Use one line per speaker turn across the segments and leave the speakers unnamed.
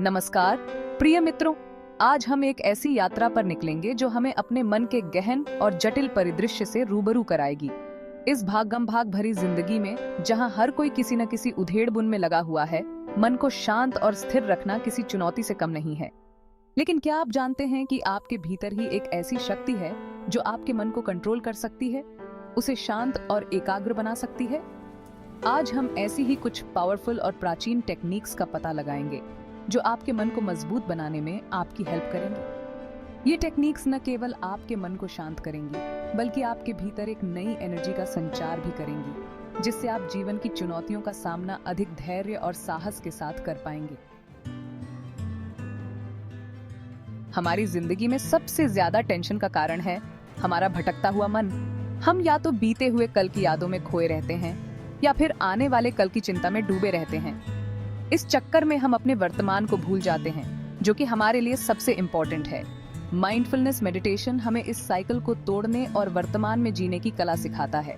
नमस्कार प्रिय मित्रों, आज हम एक ऐसी यात्रा पर निकलेंगे जो हमें अपने मन के गहन और जटिल परिदृश्य से रूबरू कराएगी। इस भागम भाग भरी जिंदगी में जहां हर कोई किसी न किसी उधेड़-बुन में लगा हुआ है, मन को शांत और स्थिर रखना किसी चुनौती से कम नहीं है। लेकिन क्या आप जानते हैं कि आपके भीतर ही एक ऐसी शक्ति है जो आपके मन को कंट्रोल कर सकती है, उसे शांत और एकाग्र बना सकती है? आज हम ऐसी ही कुछ पावरफुल और प्राचीन टेक्निक्स का पता लगाएंगे जो आपके मन को मजबूत बनाने में आपकी हेल्प करेंगे। ये टेक्निक्स न केवल आपके मन को शांत करेंगी, बल्कि आपके भीतर एक नई एनर्जी का संचार भी करेंगी, जिससे आप जीवन की चुनौतियों का सामना अधिक धैर्य और साहस के साथ कर पाएंगे। हमारी जिंदगी में सबसे ज्यादा टेंशन का कारण है हमारा भटकता हुआ मन। हम या तो बीते हुए कल की यादों में खोए रहते हैं या फिर आने वाले कल की चिंता में डूबे रहते हैं। इस चक्कर में हम अपने वर्तमान को भूल जाते हैं, जो कि हमारे लिए सबसे इम्पोर्टेंट है। माइंडफुलनेस मेडिटेशन हमें इस साइकिल को तोड़ने और वर्तमान में जीने की कला सिखाता है।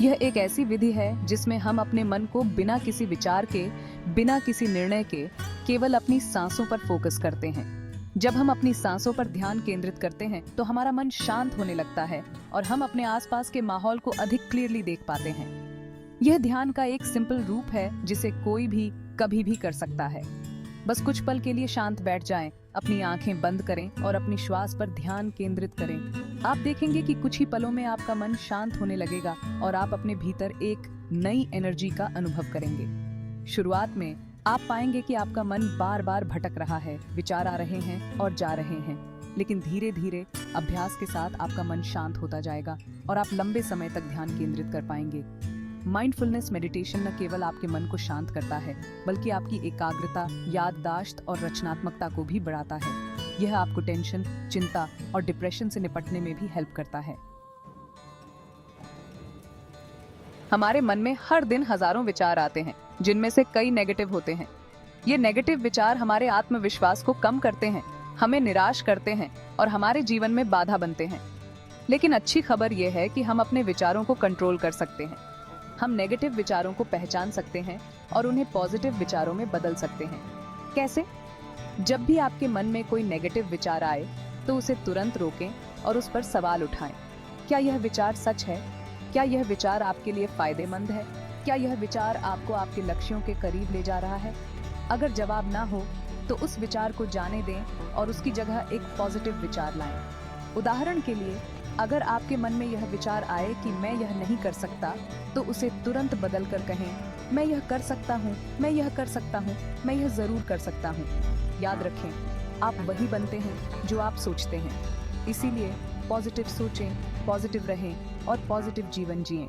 यह एक ऐसी विधि है जिसमें हम अपने मन को बिना किसी विचार के, बिना किसी निर्णय के, केवल अपनी सांसों पर फोकस करते हैं। जब हम अपनी सांसों पर ध्यान केंद्रित करते हैं तो हमारा मन शांत होने लगता है और हम अपने आसपास के माहौल को अधिक क्लियरली देख पाते हैं। यह ध्यान का एक सिंपल रूप है जिसे कोई भी कभी भी कर सकता है। बस कुछ पल के लिए शांत बैठ जाएं, अपनी आंखें बंद करें और अपनी श्वास पर ध्यान केंद्रित करें। आप देखेंगे कि कुछ ही पलों में आपका मन शांत होने लगेगा और आप अपने भीतर एक नई एनर्जी का अनुभव करेंगे। शुरुआत में आप पाएंगे कि आपका मन बार बार भटक रहा है, विचार आ रहे हैं और जा रहे हैं, लेकिन धीरे धीरे अभ्यास के साथ आपका मन शांत होता जाएगा और आप लंबे समय तक ध्यान केंद्रित कर पाएंगे। माइंडफुलनेस मेडिटेशन न केवल आपके मन को शांत करता है, बल्कि आपकी एकाग्रता, याददाश्त और रचनात्मकता को भी बढ़ाता है। यह आपको टेंशन, चिंता और डिप्रेशन से निपटने में भी हेल्प करता है। हमारे मन में हर दिन हजारों विचार आते हैं, जिनमें से कई नेगेटिव होते हैं। ये नेगेटिव विचार हमारे आत्मविश्वास को कम करते हैं, हमें निराश करते हैं और हमारे जीवन में बाधा बनते हैं। लेकिन अच्छी खबर यह है कि हम अपने विचारों को कंट्रोल कर सकते हैं। हम नेगेटिव विचारों को पहचान सकते हैं और उन्हें पॉजिटिव विचारों में बदल सकते हैं। कैसे? जब भी आपके मन में कोई नेगेटिव विचार आए तो उसे तुरंत रोकें और उस पर सवाल उठाएं। क्या यह विचार सच है? क्या यह विचार आपके लिए फायदेमंद है? क्या यह विचार आपको आपके लक्ष्यों के करीब ले जा रहा है? अगर जवाब ना हो तो उस विचार को जाने दें और उसकी जगह एक पॉजिटिव विचार लाएं। उदाहरण के लिए, अगर आपके मन में यह विचार आए कि मैं यह नहीं कर सकता, तो उसे तुरंत बदल कर कहें, मैं यह कर सकता हूँ, मैं यह कर सकता हूँ, मैं यह जरूर कर सकता हूँ। याद रखें, आप वही बनते हैं जो आप सोचते हैं। इसीलिए पॉजिटिव सोचें, पॉजिटिव रहें और पॉजिटिव जीवन जिएं।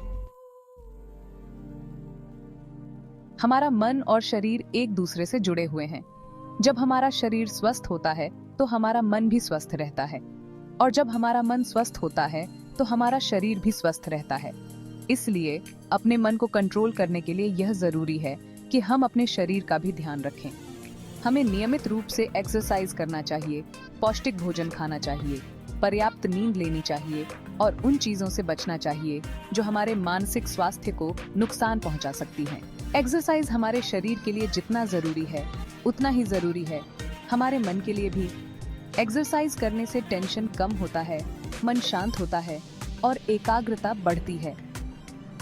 हमारा मन और शरीर एक दूसरे से जुड़े हुए हैं। जब हमारा शरीर स्वस्थ होता है तो हमारा मन भी स्वस्थ रहता है, और जब हमारा मन स्वस्थ होता है तो हमारा शरीर भी स्वस्थ रहता है। इसलिए अपने मन को कंट्रोल करने के लिए यह जरूरी है कि हम अपने शरीर का भी ध्यान रखें। हमें नियमित रूप से एक्सरसाइज करना चाहिए, पौष्टिक भोजन खाना चाहिए, पर्याप्त नींद लेनी चाहिए और उन चीजों से बचना चाहिए जो हमारे मानसिक स्वास्थ्य को नुकसान पहुंचा सकती हैं। एक्सरसाइज हमारे शरीर के लिए जितना जरूरी है, उतना ही जरूरी है हमारे मन के लिए भी। एक्सरसाइज करने से टेंशन कम होता है, मन शांत होता है और एकाग्रता बढ़ती है।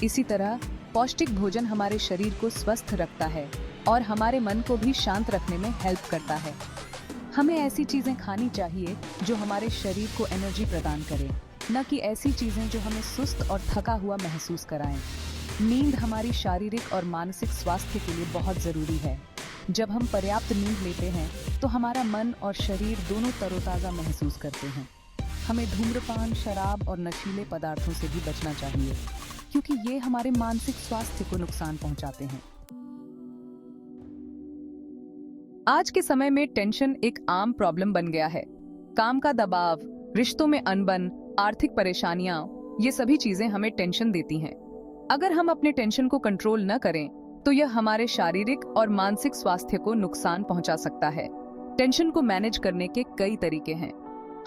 इसी तरह पौष्टिक भोजन हमारे शरीर को स्वस्थ रखता है और हमारे मन को भी शांत रखने में हेल्प करता है। हमें ऐसी चीजें खानी चाहिए जो हमारे शरीर को एनर्जी प्रदान करें, न कि ऐसी चीजें जो हमें सुस्त और थका हुआ महसूस कराएं। नींद हमारी शारीरिक और मानसिक स्वास्थ्य के लिए बहुत जरूरी है। जब हम पर्याप्त नींद लेते हैं तो हमारा मन और शरीर दोनों तरोताजा महसूस करते हैं। हमें धूम्रपान, शराब और नशीले पदार्थों से भी बचना चाहिए, क्योंकि ये हमारे मानसिक स्वास्थ्य को नुकसान पहुंचाते हैं। आज के समय में टेंशन एक आम प्रॉब्लम बन गया है। काम का दबाव, रिश्तों में अनबन, आर्थिक परेशानियां, ये सभी चीजें हमें टेंशन देती हैं। अगर हम अपने टेंशन को कंट्रोल न करें तो यह हमारे शारीरिक और मानसिक स्वास्थ्य को नुकसान पहुंचा सकता है। टेंशन को मैनेज करने के कई तरीके हैं।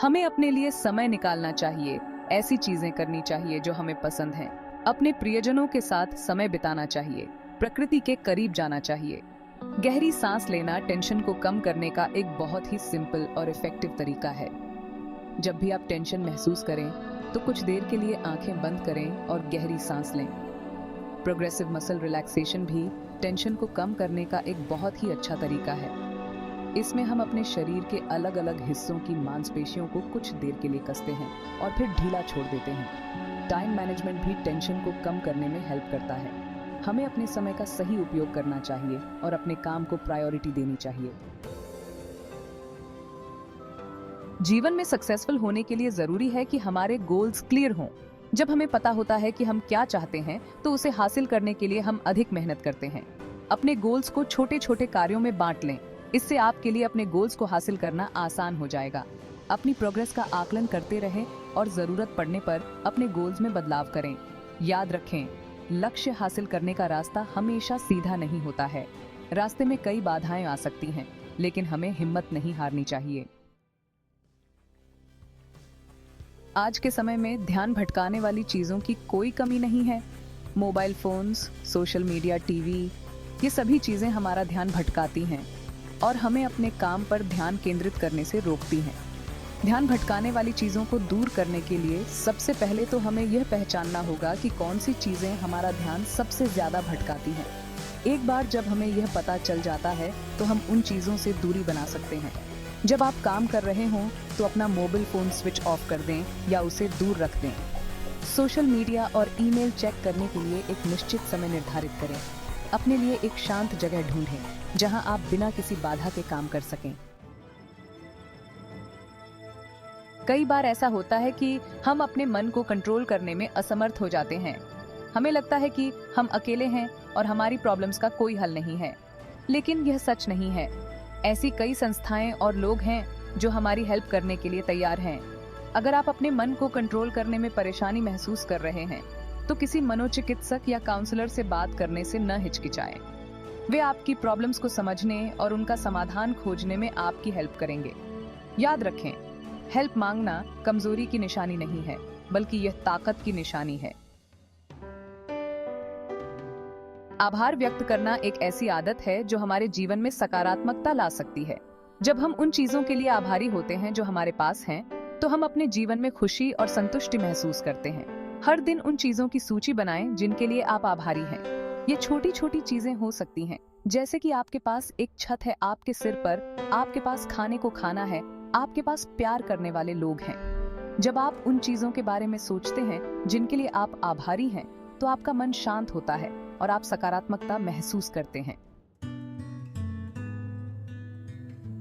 हमें अपने लिए समय निकालना चाहिए, ऐसी चीजें करनी चाहिए जो हमें पसंद हैं। अपने प्रियजनों के साथ समय बिताना चाहिए, प्रकृति के करीब जाना चाहिए, गहरी सांस लेना टेंशन को कम करने का एक बहुत ही सिंपल और इफेक्टिव तरीका है। जब भी आप टेंशन महसूस करें तो कुछ देर के लिए आंखें बंद करें और गहरी सांस लें। प्रोग्रेसिव मसल रिलैक्सेशन भी टेंशन को कम करने का एक बहुत ही अच्छा तरीका है। इसमें हम अपने शरीर के अलग अलग हिस्सों की मांसपेशियों को कुछ देर के लिए कसते हैं और फिर ढीला छोड़ देते हैं। टाइम मैनेजमेंट भी टेंशन को कम करने में हेल्प करता है। हमें अपने समय का सही उपयोग करना चाहिए और अपने काम को प्रायोरिटी देनी चाहिए। जीवन में सक्सेसफुल होने के लिए जरूरी है कि हमारे गोल्स क्लियर हों। जब हमें पता होता है कि हम क्या चाहते हैं तो उसे हासिल करने के लिए हम अधिक मेहनत करते हैं। अपने गोल्स को छोटे छोटे कार्यों में बांट लें। इससे आपके लिए अपने गोल्स को हासिल करना आसान हो जाएगा। अपनी प्रोग्रेस का आकलन करते रहें और जरूरत पड़ने पर अपने गोल्स में बदलाव करें। याद रखें, लक्ष्य हासिल करने का रास्ता हमेशा सीधा नहीं होता है। रास्ते में कई बाधाएं आ सकती हैं, लेकिन हमें हिम्मत नहीं हारनी चाहिए। आज के समय में ध्यान भटकाने वाली चीजों की कोई कमी नहीं है। Mobile phones, social media, TV, ये सभी चीजें हमारा ध्यान भटकाती हैं और हमें अपने काम पर ध्यान केंद्रित करने से रोकती हैं। ध्यान भटकाने वाली चीजों को दूर करने के लिए सबसे पहले तो हमें यह पहचानना होगा कि कौन सी चीजें हमारा ध्यान सबसे ज्यादा भटकाती हैं। एक बार जब हमें यह पता चल जाता है तो हम उन चीजों से दूरी बना सकते हैं। जब आप काम कर रहे हों तो अपना मोबाइल फोन स्विच ऑफ कर दें या उसे दूर रख दें। सोशल मीडिया और ईमेल चेक करने के लिए एक निश्चित समय निर्धारित करें। अपने लिए एक शांत जगह ढूंढें जहां आप बिना किसी बाधा के काम कर सकें। कई बार ऐसा होता है कि हम अपने मन को कंट्रोल करने में असमर्थ हो जाते हैं। हमें लगता है कि हम अकेले हैं और हमारी प्रॉब्लम्स का कोई हल नहीं है, लेकिन यह सच नहीं है। ऐसी कई संस्थाएं और लोग हैं जो हमारी हेल्प करने के लिए तैयार हैं। अगर आप अपने मन को कंट्रोल करने में परेशानी महसूस कर रहे हैं तो किसी मनोचिकित्सक या काउंसलर से बात करने से न हिचकिचाएं। वे आपकी प्रॉब्लम्स को समझने और उनका समाधान खोजने में आपकी हेल्प करेंगे। याद रखें, हेल्प मांगना कमजोरी की निशानी नहीं है, बल्कि यह ताकत की निशानी है। आभार व्यक्त करना एक ऐसी आदत है जो हमारे जीवन में सकारात्मकता ला सकती है। जब हम उन चीजों के लिए आभारी होते हैं जो हमारे पास हैं, तो हम अपने जीवन में खुशी और संतुष्टि महसूस करते हैं। हर दिन उन चीजों की सूची बनाएं जिनके लिए आप आभारी हैं। ये छोटी छोटी चीजें हो सकती हैं, जैसे कि आपके पास एक छत है आपके सिर पर, आपके पास खाने को खाना है, आपके पास प्यार करने वाले लोग हैं। जब आप उन चीजों के बारे में सोचते हैं जिनके लिए आप आभारी हैं, तो आपका मन शांत होता है और आप सकारात्मकता महसूस करते हैं।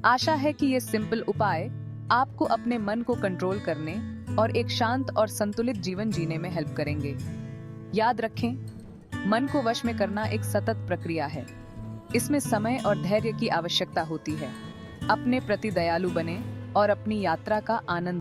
आशा है कि ये सिंपल उपाय आपको अपने मन को कंट्रोल करने और एक शांत और संतुलित जीवन जीने में हेल्प करेंगे। याद रखें, मन को वश में करना एक सतत प्रक्रिया है। इसमें समय और धैर्य की आवश्यकता होती है। अपने प्रति दयालु बने और अपनी यात्रा का आनंद